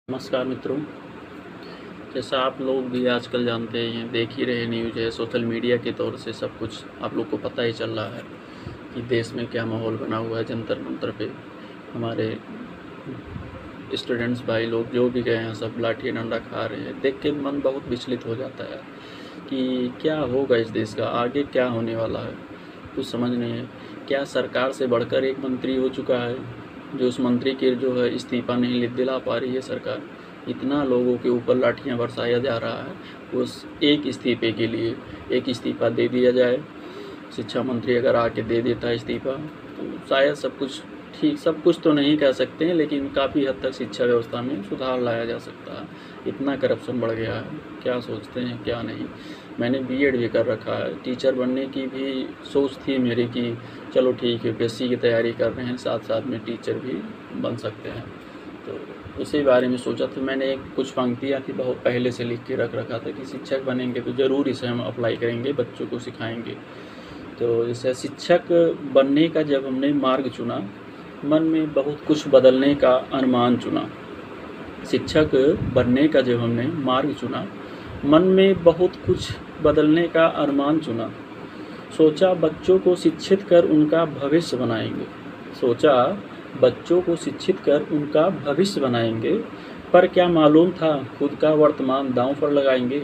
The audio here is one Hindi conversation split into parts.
नमस्कार मित्रों। जैसा आप लोग भी आजकल जानते हैं, देख ही रहे न्यूज़ है, सोशल मीडिया के तौर से सब कुछ आप लोग को पता ही चल रहा है कि देश में क्या माहौल बना हुआ है। जंतर मंतर पे हमारे स्टूडेंट्स भाई लोग जो भी गए हैं सब लाठी डंडा खा रहे हैं। देख के मन बहुत विचलित हो जाता है कि क्या होगा इस देश का, आगे क्या होने वाला है, कुछ समझ नहीं है। क्या सरकार से बढ़कर एक मंत्री हो चुका है, जो उस मंत्री के जो है इस्तीफ़ा नहीं दिला पा रही है सरकार। इतना लोगों के ऊपर लाठियां बरसाया जा रहा है, उस एक इस्तीफ़े के लिए एक इस्तीफ़ा दे दिया जाए। शिक्षा मंत्री अगर आके दे देता है इस्तीफ़ा तो शायद सब कुछ तो नहीं कह सकते हैं, लेकिन काफ़ी हद तक शिक्षा व्यवस्था में सुधार लाया जा सकता है। इतना करप्शन बढ़ गया है, क्या सोचते हैं क्या नहीं। मैंने बीएड भी कर रखा है, टीचर बनने की भी सोच थी मेरी कि चलो ठीक है, यूपीएससी की तैयारी कर रहे हैं, साथ साथ में टीचर भी बन सकते हैं। तो उसी बारे में सोचा था मैंने। कुछ पंक्तियाँ थी बहुत पहले से लिख के रख रखा था कि शिक्षक बनेंगे तो ज़रूर इसे हम अप्लाई करेंगे, बच्चों को सिखाएंगे। तो जैसे शिक्षक बनने का जब हमने मार्ग चुना, मन में बहुत कुछ बदलने का अरमान चुना। शिक्षक बनने का जब हमने मार्ग चुना, मन में बहुत कुछ बदलने का अरमान चुना। सोचा बच्चों को शिक्षित कर उनका भविष्य बनाएंगे, सोचा बच्चों को शिक्षित कर उनका भविष्य बनाएंगे, पर क्या मालूम था खुद का वर्तमान दांव पर लगाएंगे।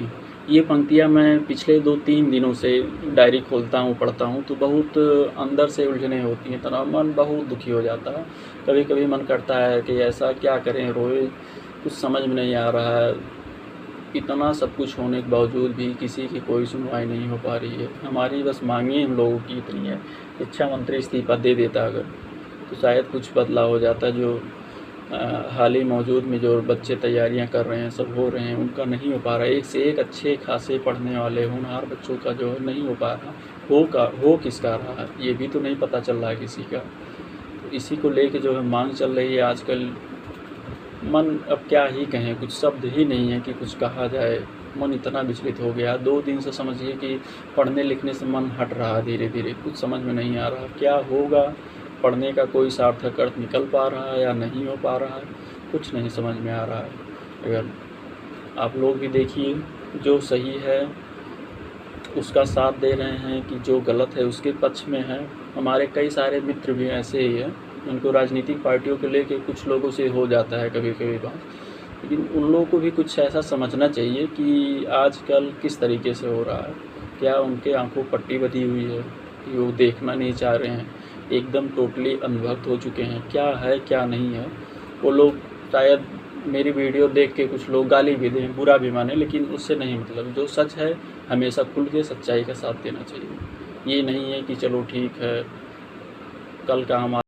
ये पंक्तियाँ मैं पिछले 2-3 दिनों से डायरी खोलता हूँ, पढ़ता हूँ तो बहुत अंदर से उलझने होती हैं, तनाव, मन बहुत दुखी हो जाता है। कभी कभी मन करता है कि ऐसा क्या करें, रोए, कुछ समझ में नहीं आ रहा है। इतना सब कुछ होने के बावजूद भी किसी की कोई सुनवाई नहीं हो पा रही है। हमारी बस मांगे हम लोगों की इतनी है, शिक्षा मंत्री इस्तीफ़ा दे देता अगर तो शायद कुछ बदलाव हो जाता। जो हाल ही मौजूद में जो बच्चे तैयारियां कर रहे हैं, सब हो रहे हैं, उनका नहीं हो पा रहा है। एक से एक अच्छे खासे पढ़ने वाले होनहार बच्चों का जो है नहीं हो पा रहा। हो किसका रहा है ये भी तो नहीं पता चल रहा है किसी का। तो इसी को लेके जो है मांग चल रही है आजकल। मन अब क्या ही कहें, कुछ शब्द ही नहीं है कि कुछ कहा जाए। मन इतना विचलित हो गया 2 दिन से, समझिए कि पढ़ने लिखने से मन हट रहा है धीरे धीरे। कुछ समझ में नहीं आ रहा क्या होगा, पढ़ने का कोई सार्थक अर्थ निकल पा रहा है या नहीं हो पा रहा है, कुछ नहीं समझ में आ रहा है। अगर आप लोग भी देखिए, जो सही है उसका साथ दे रहे हैं कि जो गलत है उसके पक्ष में है। हमारे कई सारे मित्र भी ऐसे ही हैं, उनको राजनीतिक पार्टियों को लेके कुछ लोगों से हो जाता है कभी कभी बात, लेकिन उन लोगों को भी कुछ ऐसा समझना चाहिए कि आजकल किस तरीके से हो रहा है। क्या उनके आंखों पट्टी बंधी हुई है कि वो देखना नहीं चाह रहे हैं, एकदम टोटली अनुभक्त हो चुके हैं क्या है क्या नहीं है। वो लोग शायद मेरी वीडियो देख के कुछ लोग गाली भी दें, बुरा भी माने, लेकिन उससे नहीं मतलब। जो सच है हमेशा खुल के सच्चाई का साथ देना चाहिए। ये नहीं है कि चलो ठीक है, कल का हमारा